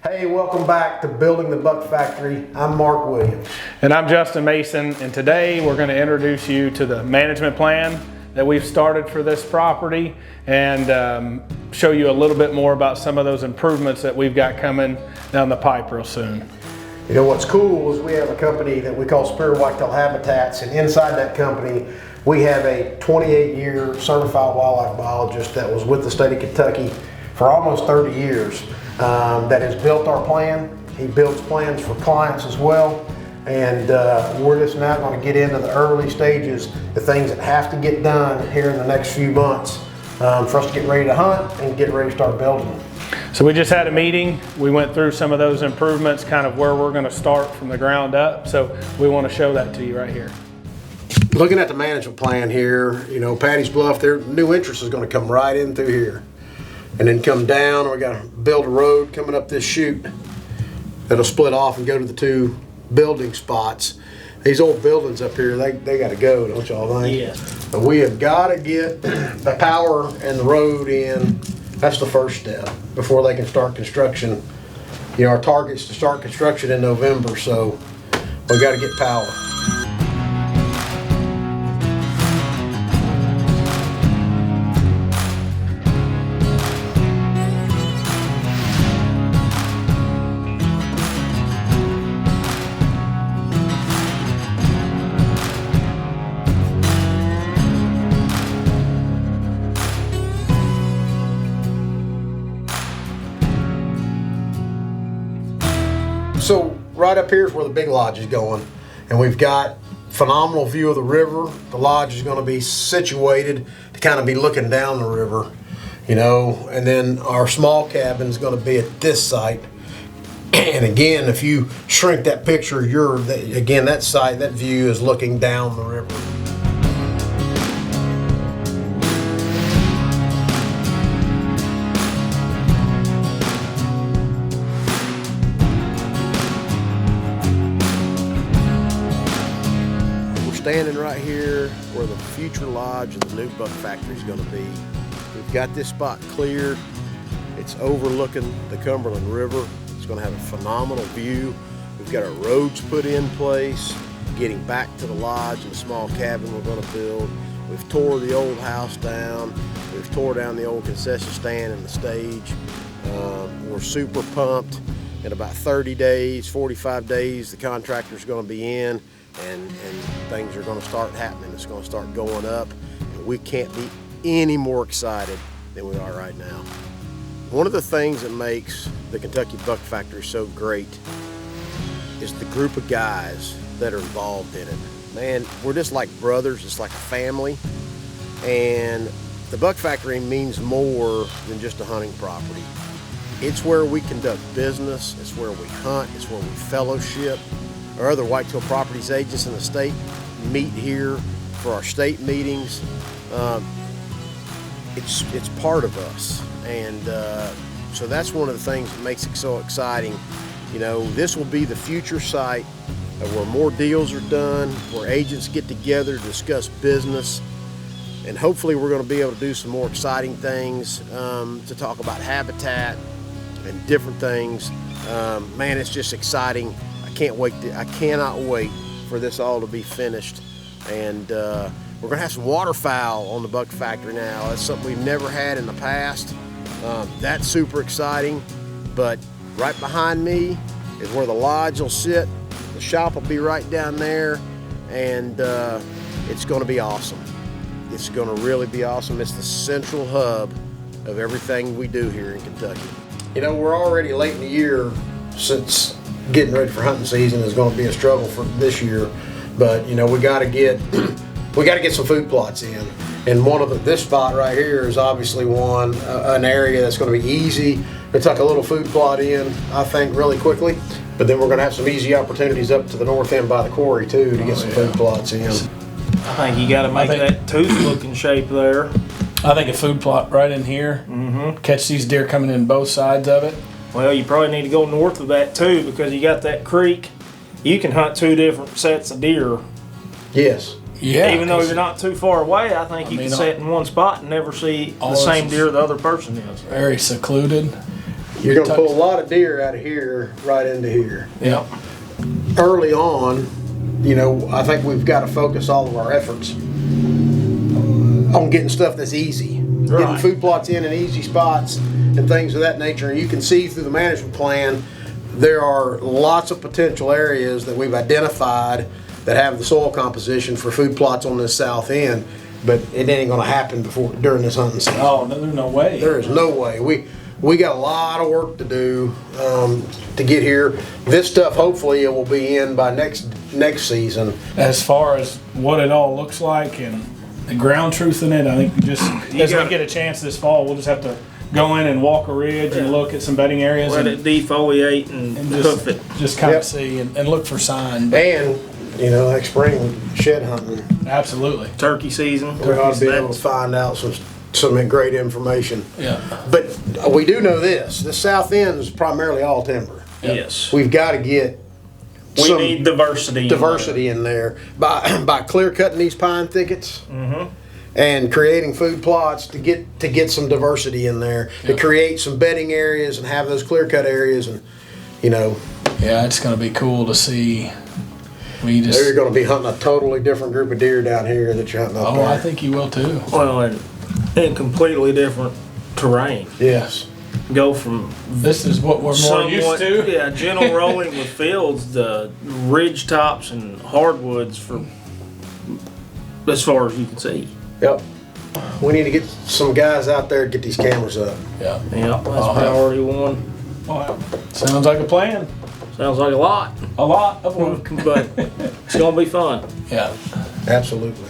Hey, welcome back to Building the Buck Factory. I'm Mark Williams. And I'm Justin Mason, and today we're going to introduce you to the management plan that we've started for this property and show you a little bit more about some of those improvements that we've got coming down the pipe real soon. You know what's cool is we have a company that we call Spirit Whitetail Habitats, and inside that company we have a 28-year certified wildlife biologist that was with the state of Kentucky for almost 30 years that has built our plan. He builds plans for clients as well, and we're just now going to get into the early stages, the things that have to get done here in the next few months for us to get ready to hunt and get ready to start building them. So we just had a meeting. We went through some of those improvements, kind of where we're going to start from the ground up. So we want to show that to you right here. Looking at the management plan here, you know, Patty's Bluff, their new interest is going to come right in through here and then come down. We got to build a road coming up this chute that'll split off and go to the two building spots. These old buildings up here, they got to go, don't y'all think? Yes. But we have got to get the power and the road in. That's the first step before they can start construction. You know, our target's to start construction in November, so we got to get power. So right up here is where the big lodge is going, and we've got phenomenal view of the river. The lodge is going to be situated to kind of be looking down the river, you know, and then our small cabin is going to be at this site. And again, if you shrink that picture, again, that site, that view is looking down the river. Standing right here where the future lodge of the new buck factory is going to be. We've got this spot cleared. It's overlooking the Cumberland River. It's going to have a phenomenal view. We've got our roads put in place, getting back to the lodge and the small cabin we're going to build. We've tore the old house down. We've tore down the old concession stand and the stage. We're super pumped. In about 30 days, 45 days, the contractor's going to be in. And things are going to start happening. It's going to start going up, and we can't be any more excited than we are right now. One of the things that makes the Kentucky Buck Factory so great is the group of guys that are involved in it. Man, we're just like brothers. It's like a family, and the Buck Factory means more than just a hunting property. It's where we conduct business. It's where we hunt. It's where we fellowship. Our other whitetail properties agents in the state meet here for our state meetings. It's part of us, and so that's one of the things that makes it so exciting. You know, this will be the future site of where more deals are done, where agents get together to discuss business, and hopefully we're going to be able to do some more exciting things to talk about habitat and different things. Man, it's just exciting. I cannot wait for this all to be finished, and we're gonna have some waterfowl on the Buck Factory now. That's something we've never had in the past. That's super exciting. But right behind me is where the lodge will sit. The shop will be right down there, and it's gonna be awesome. It's gonna really be awesome. It's the central hub of everything we do here in Kentucky. You know, we're already late in the year. Since getting ready for hunting season is going to be a struggle for this year, but you know, we got to get some food plots in, and one of this spot right here is obviously an area that's going to be easy to tuck a little food plot in, I think, really quickly. But then we're going to have some easy opportunities up to the north end by the quarry too to get some food plots in. I think you got to make that tooth looking shape there. I think a food plot right in here. Catch these deer coming in both sides of it. Well, you probably need to go north of that too, because you got that creek. You can hunt two different sets of deer. Yes. Yeah. Even though 'cause you're not too far away, I think you mean, can sit in one spot and never see all the this same is- deer the other person is. very secluded. You're gonna pull a lot of deer out of here right into here. Yep. Early on, you know, I think we've got to focus all of our efforts on getting stuff that's easy. Getting Right. food plots in easy spots and things of that nature. And you can see through the management plan, there are lots of potential areas that we've identified that have the soil composition for food plots on this south end, but it ain't gonna happen during this hunting season. Oh, no, there's no way. There is no way. We got a lot of work to do to get here. This stuff, hopefully, it will be in by next season. As far as what it all looks like and the ground truth in it, I think as we get a chance this fall, we'll just have to go in and walk a ridge and look at some bedding areas Let and it defoliate and hoof it. just kind Yep. of see and look for signs. And, you know, next spring, shed hunting, Absolutely. Turkey season. we ought to be able to That's- find out some great information. Yeah. But we do know this. The south end is primarily all timber. Yes. We've got to get We some need diversity. in there by clear cutting these pine thickets and creating food plots to get some diversity in there, to create some bedding areas and have those clear cut areas, and you know, Yeah, it's going to be cool to see. We you're just. going to be hunting a totally different group of deer down here that you're hunting up Oh, there. I think you will too. Well, and completely different terrain. Yes. Go from This is what we're more used to. Yeah, gentle rolling with fields, the ridge tops and hardwoods for as far as you can see. Yep. We need to get some guys out there to get these cameras up. Yeah. Yeah, that's priority one. Well, sounds like a plan. Sounds like a lot, A lot of work. but it's gonna be fun. Yeah. Absolutely.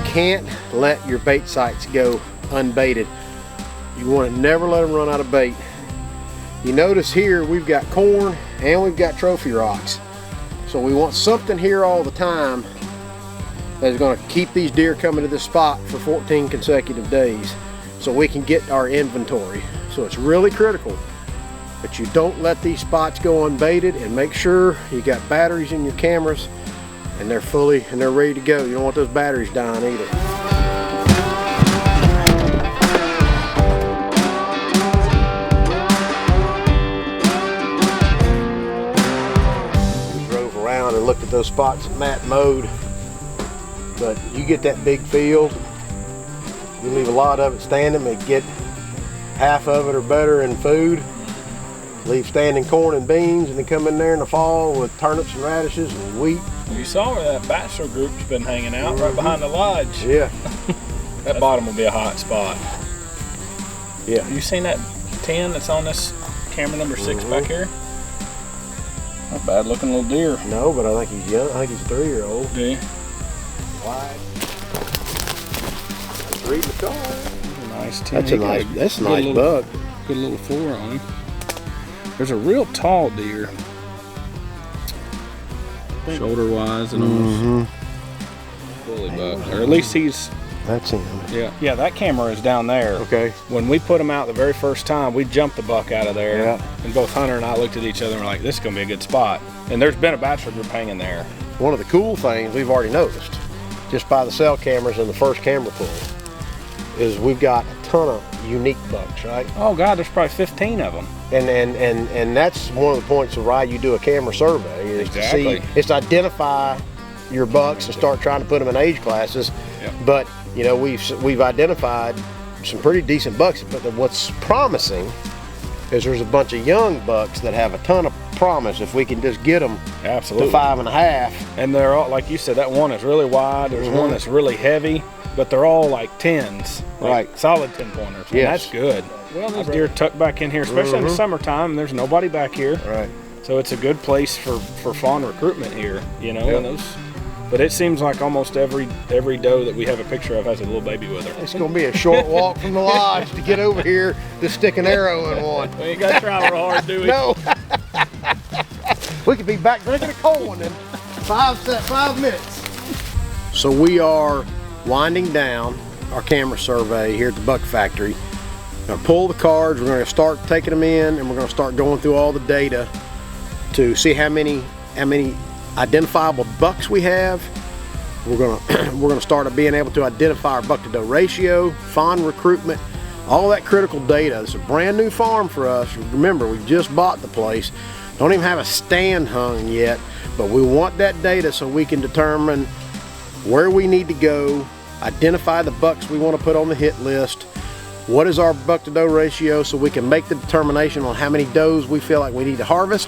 Can't let your bait sites go unbaited. You want to never let them run out of bait. You notice here we've got corn and we've got trophy rocks. So we want something here all the time that's going to keep these deer coming to this spot for 14 consecutive days so we can get our inventory. So it's really critical that you don't let these spots go unbaited, and make sure you got batteries in your cameras and they're ready to go. You don't want those batteries dying either. We drove around and looked at those spots that Matt mowed, but you get that big field, you leave a lot of it standing, maybe get half of it or better in food, leave standing corn and beans, and then come in there in the fall with turnips and radishes and wheat. You saw where that bachelor group's been hanging out, right behind the lodge. Yeah, That bottom will be a hot spot. yeah. You seen that 10 that's on this camera number 6 back here? Not bad looking little deer. No, but I think he's young. I think he's a 3-year-old. Yeah. Wide. Just reading the car. Nice 10. That's a nice good buck. little, Good little 4 on him. There's a real tall deer. Shoulder wise and almost fully buck. Or at least he's, That's him. yeah, that camera is down there. Okay. When we put him out the very first time, we jumped the buck out of there. Yeah. And both Hunter and I looked at each other and were like, this is going to be a good spot. And there's been a bachelor group hanging there. One of the cool things we've already noticed, just by the cell cameras and the first camera pull, is we've got a ton of unique bucks, right? Oh God, there's probably 15 of them. And that's one of the points of why you do a camera survey, is Exactly. to see, is to identify your bucks and start trying to put them in age classes. Yep. But you know, we've identified some pretty decent bucks. But what's promising is there's a bunch of young bucks that have a ton of promise if we can just get them Absolutely. to 5.5. And they're all, like you said, that one is really wide. There's one that's really heavy, but they're all like 10s. Like Right. Solid 10 pointers. And Yes. that's good. Well, these deer tucked back in here, especially in the summertime. There's nobody back here. Right. So it's a good place for fawn recruitment here, you know, and those But it seems like almost every doe that we have a picture of has a little baby with her. It's gonna be a short walk from the lodge to get over here to stick an arrow in one. We ain't got to try real hard, do we? No. We could be back drinking a cold one in 5 minutes. So we are winding down our camera survey here at the Buck Factory. We're gonna pull the cards, we're gonna start taking them in, and we're gonna start going through all the data to see how many identifiable bucks we have. We're gonna start being able to identify our buck to doe ratio, fawn recruitment, all that critical data. It's a brand new farm for us. Remember, we just bought the place. Don't even have a stand hung yet, but we want that data so we can determine where we need to go, identify the bucks we want to put on the hit list, what is our buck to doe ratio, so we can make the determination on how many does we feel like we need to harvest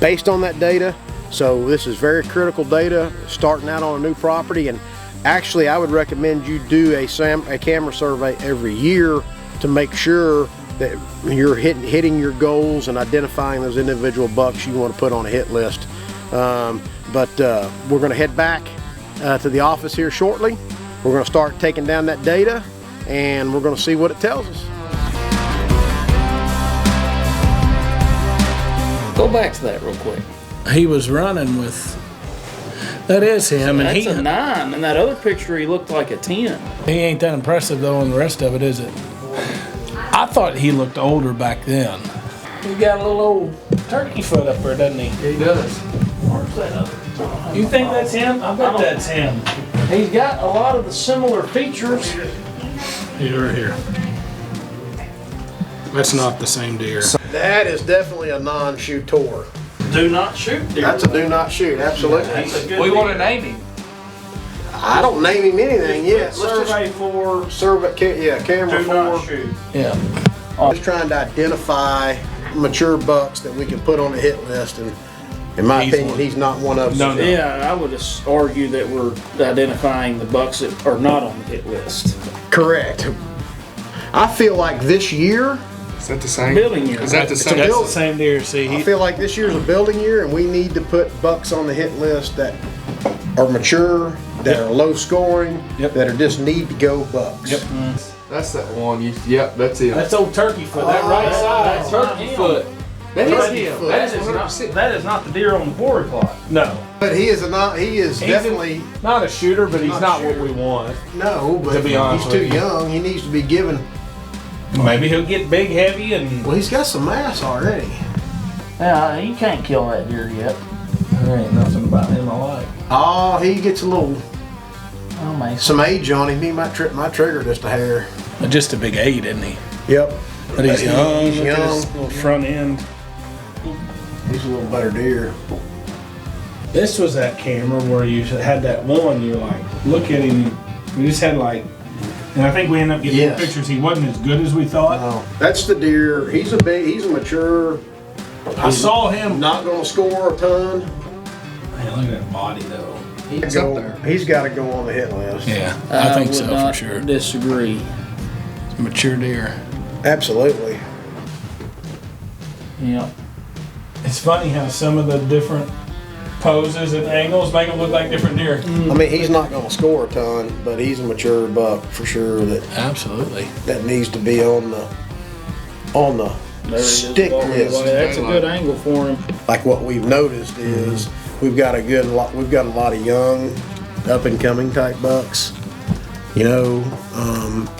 based on that data. So this is very critical data starting out on a new property, and actually I would recommend you do a camera survey every year to make sure that you're hitting your goals and identifying those individual bucks you want to put on a hit list. But we're going to head back to the office here shortly. We're going to start taking down that data, and we're going to see what it tells us. Go back to that real quick. He was running with, that is him, and That's a 9. In that other picture, he looked like a 10. he ain't that impressive though on the rest of it, is it? I thought he looked older back then. He got a little old turkey foot up there, doesn't he? He does. Where's that other? You think that's him? I bet that's him. He's got a lot of the similar features. Here. That's not the same deer. That is definitely a non-shooter. Do not shoot deer. That's a do not shoot, absolutely. That's a good We deer. want to name him. I don't name him anything yet. Survey for Camera do not 4. shoot. Yeah. Just trying to identify mature bucks that we can put on the hit list, and in my opinion, he's not one of them. No. Yeah, I would just argue that we're identifying the bucks that are not on the hit list. Correct. I feel like this year, Is that the same? Building year. Is that the same? That's the same deer. See, I feel like this year's a building year, and we need to put bucks on the hit list that are mature, that are low scoring, Yep. that are just need to go bucks. Yep. That's that one. Yep, that's it. that's old turkey foot. That right side. That's turkey foot. That Turkey is him. foot. That is That is not the deer on the quarry plot. No, But he is definitely not a shooter, but he's Not not a what shooter. we want. no, but To be honest he's too with you. young. He needs to be given. Maybe he'll get big, heavy, and Well, he's got some mass already. Yeah, you can't kill that deer yet. there ain't nothing about him I like. Oh, he gets a little Oh, man. some age on him. He might trip my trigger just a hair. But just a big 8, isn't he? Yep. But he's young. He's Look at young. his little front end. He's a little better deer. This was that camera where you had that one. You're like, look at him. We just had like, and I think we ended up getting Yes. pictures. He wasn't as good as we thought. No, that's the deer. He's a mature. I saw him. Not going to score a ton. Man, look at that body though. He's up there. He's got to go on the hit list. Yeah, I think would so for not sure. Disagree. Mature deer. Absolutely. Yeah. It's funny how some of the different poses and angles make them look like different deer. I mean, he's not going to score a ton, but he's a mature buck for sure. Absolutely. That needs to be on the There he is stick walking away. list. That's a good angle for him. Like what we've noticed is we've got a lot of young, up and coming type bucks. You know,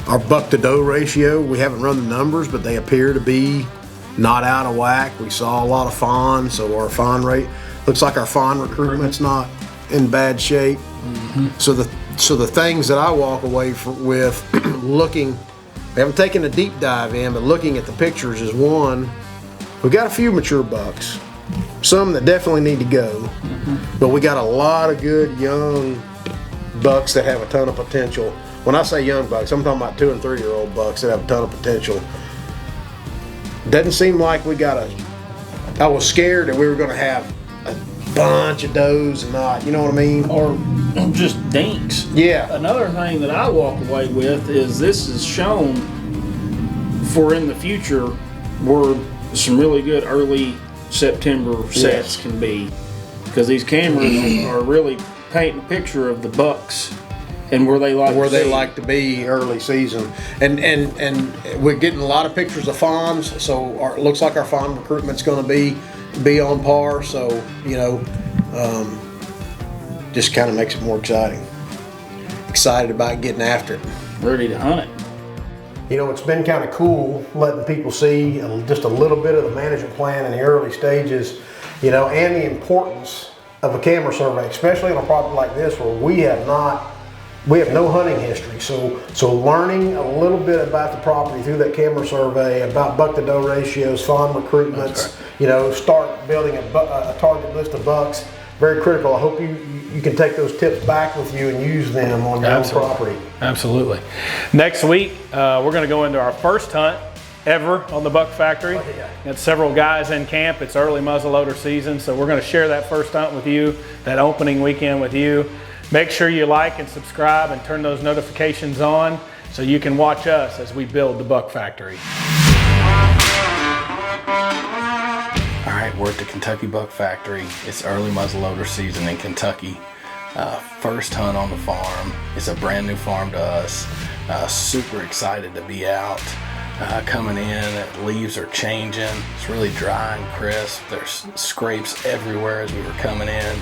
our buck to doe ratio, we haven't run the numbers, but they appear to be not out of whack. We saw a lot of fawn, so our fawn rate looks like our fawn recruitment's not in bad shape. So the things that I walk away with looking, we haven't taken a deep dive in, but looking at the pictures is one, we've got a few mature bucks, some that definitely need to go, but we got a lot of good young bucks that have a ton of potential. When I say young bucks, I'm talking about 2 and 3 year old bucks that have a ton of potential. Doesn't seem like I was scared that we were gonna have a bunch of does and not, you know what I mean? Or just dinks. Yeah. Another thing that I walk away with is this is shown for in the future where some really good early September sets can be, because these cameras are really painting a picture of the bucks and where they like to be early season, and we're getting a lot of pictures of fawns. So it looks like our fawn recruitment's going to be on par. So just kind of makes it more exciting. Excited about getting after it. ready to hunt it. It's been kind of cool letting people see just a little bit of the management plan in the early stages, and the importance of a camera survey, especially on a property like this where we have no hunting history. So learning a little bit about the property through that camera survey, about buck to doe ratios, fawn recruitments, start building a target list of bucks, very critical. I hope you can take those tips back with you and use them on your own property. Absolutely. Next week, we're going to go into our first hunt ever on the Buck Factory. Got several guys in camp. It's early muzzleloader season, so we're going to share that first hunt with you, that opening weekend with you. Make sure you like and subscribe and turn those notifications on so you can watch us as we build the Buck Factory. All right, we're at the Kentucky Buck Factory. It's early muzzleloader season in Kentucky. First hunt on the farm. It's a brand new farm to us. Super excited to be out. Coming in, leaves are changing. It's really dry and crisp. There's scrapes everywhere as we were coming in.